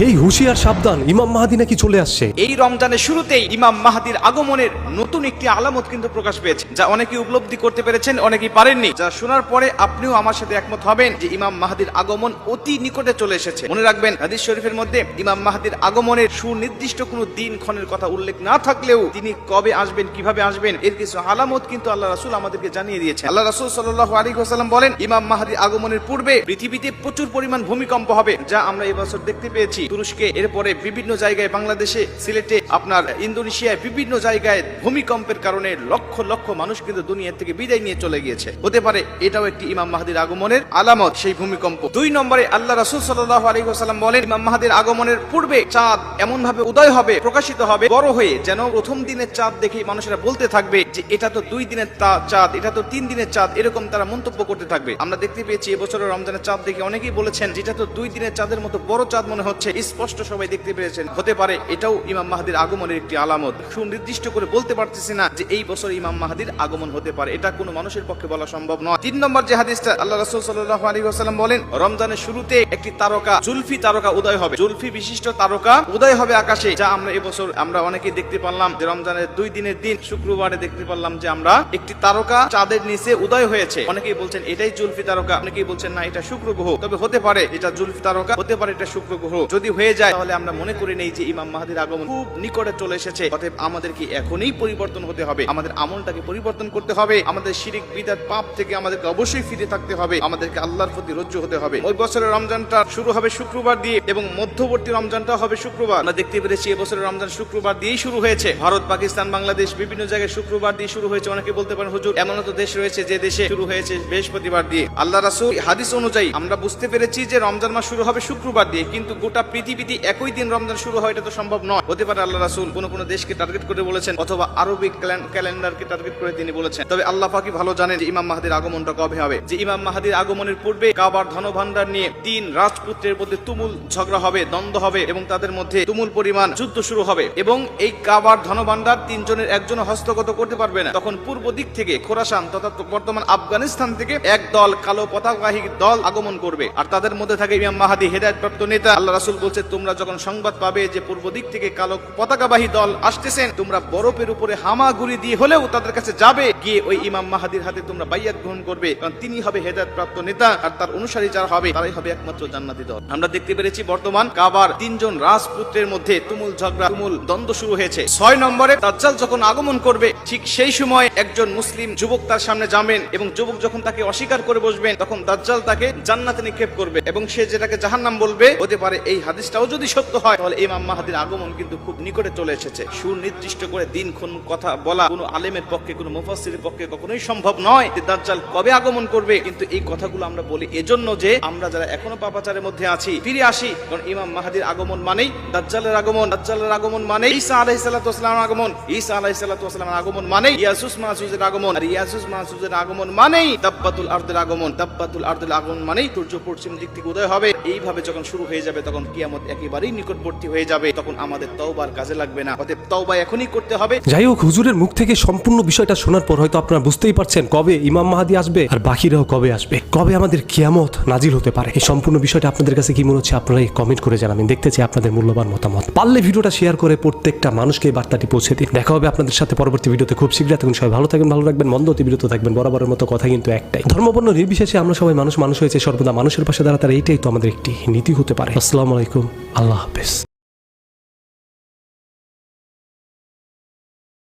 এই হুঁশিয়ার সাবধান, ইমাম মাহদী নাকি চলে আসছে। এই রমজানের শুরুতেই ইমাম মাহদীর আগমনের নতুন একটি আলামত কিন্তু প্রকাশ পেয়েছে, যা অনেকেই উপলব্ধি করতে পেরেছেন, অনেকেই পারেননি। যা শোনার পরে আপনিও আমার সাথে একমত হবেন যে ইমাম মাহদীর আগমন অতি নিকটে চলে এসেছে। মনে রাখবেন, হাদিস শরীফের মধ্যে ইমাম মাহদীর আগমনের সুনির্দিষ্ট কোনো দিন ক্ষণের কথা উল্লেখ না থাকলেও তিনি কবে আসবেন, কিভাবে আসবেন, এর কিছু আলামত কিন্তু আল্লাহ রাসূল আমাদেরকে জানিয়ে দিয়েছেন। আল্লাহ রাসূল সাল্লাল্লাহু আলাইহি ওয়াসাল্লাম বলেন, ইমাম মাহদী আগমনের পূর্বে পৃথিবীতে প্রচুর পরিমাণ ভূমিকম্প হবে, যা আমরা এবছর দেখতে পেয়েছি। তুরস্কে, এরপরে বিভিন্ন জায়গায়, বাংলাদেশে, সিলেটে, আপনার ইন্দোনেশিয়ায় বিভিন্ন জায়গায় ভূমিকম্পের কারণে লক্ষ লক্ষ মানুষ কিন্তু দুনিয়া থেকে বিদায় নিয়ে চলে গিয়েছে। হতে পারে এটাও একটি ইমাম মাহদীর আগমনের আলামত, সেই ভূমিকম্প। 2 নম্বরে আল্লাহ রাসূল সাল্লাল্লাহু আলাইহি ওয়াসাল্লাম বলেন, ইমাম মাহদীর আগমনের পূর্বে চাঁদ এমন ভাবে উদয় হবে, প্রকাশিত হবে বড় হয়ে, যেন প্রথম দিনের চাঁদ দেখে মানুষেরা বলতে থাকবে যে এটা তো 2 দিনের চাঁদ, এটা তো 3 দিনের চাঁদ, এরকম তারা মন্তব্য করতে থাকবে। আমরা দেখতে পেয়েছি এবছরের রমজানের চাঁদ দেখে অনেকেই বলেছেন যেটা তো 2 দিনের চাঁদের মতো বড় চাঁদ মনে হচ্ছে, স্পষ্ট সবাই দেখতে পেয়েছেন। হতে পারে এটাও ইমাম মাহদীর আগমনের একটি আলামত। সুনির্দিষ্ট করে বলতে পারতেছি না যে এই বছর ইমাম মাহদীর আগমন হতে পারে, এটা কোনো মানুষের পক্ষে বলা সম্ভব নয়। 3 নম্বর যে হাদিসটা, আল্লাহ রাসূল সাল্লাল্লাহু আলাইহি ওয়াসাল্লাম বলেন, রমজানের শুরুতে একটি তারকা, জুলফি তারকা উদয় হবে, জুলফি বিশিষ্ট তারকা উদয় হবে আকাশে, যা আমরা এবছর আমরা অনেকেই দেখতে পারলাম যে রমজানের 2 দিনের দিন শুক্রবারে দেখতে পারলাম যে আমরা একটি তারকা চাঁদের নিচে উদয় হয়েছে। অনেকেই বলছেন এটাই জুলফি তারকা, অনেকেই বলছেন না এটা শুক্র গ্রহ। তবে হতে পারে এটা জুলফি তারকা, হতে পারে এটা শুক্র গ্রহ। যদি হয়ে যায় তাহলে আমরা মনে করি নেই যে ইমাম মাহদীর আগমন খুব নিকটে চলে এসেছে। অতএব আমাদেরকে এখনই পরিবর্তন হতে হবে, আমাদের আমলটাকে পরিবর্তন করতে হবে, আমাদের শিরক বিদআত পাপ থেকে আমাদেরকে অবশ্যই ফিরে থাকতে হবে, আমাদেরকে আল্লাহর প্রতি রজ্জু হতে হবে। ওই বছরের রমজানটা শুরু হবে শুক্রবার দিয়ে এবং মধ্যবর্তী রমজানটা হবে শুক্রবার। আমরা দেখতে পেরেছি এবছরের রমজান শুক্রবার দিয়েই শুরু হয়েছে। ভারত, পাকিস্তান, বাংলাদেশ বিভিন্ন জায়গায় শুক্রবার দিয়ে শুরু হয়েছে। অনেকে বলতে পারেন হুজুর এমন তো দেশ রয়েছে যে দেশে শুরু হয়েছে বৃহস্পতিবার দিয়ে। আল্লাহ রাসূল হাদিস অনুযায়ী আমরা বুঝতে পেরেছি যে রমজান মাস শুরু হবে শুক্রবার দিয়ে, কিন্তু গোটা পৃথিবীতে একই দিন রমজান শুরু হয় এটা তো সম্ভব নয়। হতে পারে আল্লাহ রাসূল কোন দেশকে টার্গেট করে বলেছেন, অথবা আরবিক ক্যালেন্ডারকে টার্গেট করে তিনি বলেছেন। তবে আল্লাহ পাকই ভালো জানেন যে ইমাম মাহদীর আগমনটা কবে হবে। যে ইমাম মাহদীর আগমনের পূর্বে কাবার ধনভাণ্ডার নিয়ে 3 রাজপুত্রের মধ্যে তুমুল ঝগড়া হবে, দ্বন্দ্ব হবে এবং তাদের মধ্যে তুমুল পরিমাণ যুদ্ধ শুরু হবে এবং এই কাবার ধনভাণ্ডার 3 জনের একজনও হস্তগত করতে পারবে না। তখন পূর্ব দিক থেকে খোরাসান তথা বর্তমান আফগানিস্তান থেকে এক দল কালো পতাকাবাহী দল আগমন করবে, আর তাদের মধ্যে থাকে ইমাম মাহদী, হেদায়েতপ্রাপ্ত নেতা। আল্লাহ রাসূল বলছে, তোমরা যখন সংবাদ পাবে যে পূর্ব দিক থেকে কালো পতাকাবাহী দল আসতেছেন, তোমরা বরফের উপরে হামাগুড়ি দিয়ে হলেও তাদের কাছে যাবে, গিয়ে ওই ইমাম মাহদীর হাতে তোমরা বাইয়াত গ্রহণ করবে, কারণ তিনি হবে হেদায়েতপ্রাপ্ত নেতা, আর তার অনুসারী যারা হবে তারাই হবে একমাত্র জান্নাতি দল। আমরা দেখতে পেরেছি বর্তমান কাবার 3 জন রাজপুত্রের মধ্যে তুমুল ঝগড়া, তুমুল দ্বন্দ্ব শুরু হয়েছে। 6 নম্বরে দাজ্জাল যখন আগমন করবে, ঠিক সেই সময় একজন মুসলিম যুবক তার সামনে যাবেন এবং যুবক যখন তাকে অস্বীকার করে বসবেন, তখন দাজ্জাল তাকে জান্নাতে নিক্ষেপ করবে এবং সে যেটাকে জাহান্নাম বলবে। হতে পারে এই হাদিসটাও যদি সত্য হয়, তাহলে ইমাম মাহদীর আগমন কিন্তু খুব নিকটে চলে এসেছে। সুনির্দিষ্ট করে দিন কোন কথা বলা কোনো আলেমের পক্ষে, কোনো মুফাসসিরের পক্ষে কখনোই সম্ভব নয় যে দাজ্জাল কবে আগমন করবে। কিন্তু এই কথাগুলো আমরা বলি এজন্য যে আমরা যারা এখনো পাপাচারের মধ্যে আছি ফিরে আসি, কারণ ইমাম মাহদীর আগমন মানেই দাজ্জালের আগমন, দাজ্জালের আগমন মানে ঈসা আলাইহিস সালাতু ওয়াস সালামের আগমন, ঈসা আলাইহিস সালাতু ওয়াস সালামের আগমন মানেই ইয়াসুস মাসউজের আগমন, আর ইয়াসুস মাসউজের আগমন মানেই দাব্বাতুল আরদের আগমন, দাব্বাতুল আরদের আগমন মানেই সূর্য পশ্চিম দিক থেকে উদয় হবে। এইভাবে যখন শুরু হয়ে যাবে তখন কিয়ামত একেবারেই নিকটবর্তী হয়ে যাবে, তখন আমাদের তওবার কাজে লাগবে না। অতএব তওবা এখনই করতে হবে। যাই হোক, হুজুরের মুখ থেকে সম্পূর্ণ বিষয়টা শোনার পর হয়তো আপনারা বুঝতেই পারছেন কবে ইমাম মাহদী আসবে আর বাকিরাও কবে আসবে, কবে আমাদের কিয়ামত নাজিল হতে পারে। এই সম্পূর্ণ বিষয়টা আপনাদের কাছে কি মনে হচ্ছে আপনারা কমেন্ট করে জানাবেন। দেখতে চাই আপনাদের মূল্যবান মতামত। পারলে ভিডিওটা শেয়ার করে প্রত্যেকটা মানুষকে এই বার্তাটি পৌঁছে দিন। দেখা হবে আপনাদের সাথে পরবর্তী ভিডিওতে খুব শীঘ্রই। তখন সবাই ভালো থাকবেন, ভালো রাখবেন, মন্দ অতি বিরত থাকবেন। বরাবরের মতো কথা কিন্তু একটাই, ধর্মবর্ণ নির্বিশেষে আমরা সবাই মানুষ হয়েছে সর্বদা মানুষের পাশে দাঁড়াতে, এইটাই তো আমাদের একটি নীতি হতে পারে। আসসালামু আলাইকুম, আল্লাহ হাফেজ।